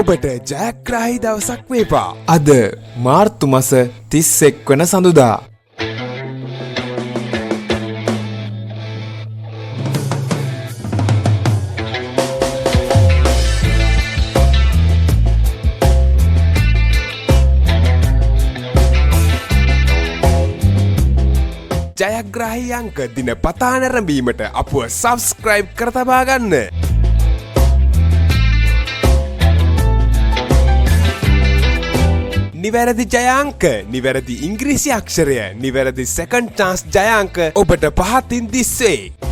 ඔබට ජයග්‍රාහී දවසක් වේවා. අද මාර්තු මාස 31 වන සඳුදා. ජයග්‍රාහී අංක දිනපතා නැරඹීමට අපව සබ්ස්ක්‍රයිබ් කර තබා ගන්න. නිවැරදි ජයාංක, නිවැරදි ඉංග්‍රීසි අක්ෂරය, නිවැරදි සෙකන්ඩ් චාන්ස් ජයාංක ඔබට පහතින් දිස්සේ.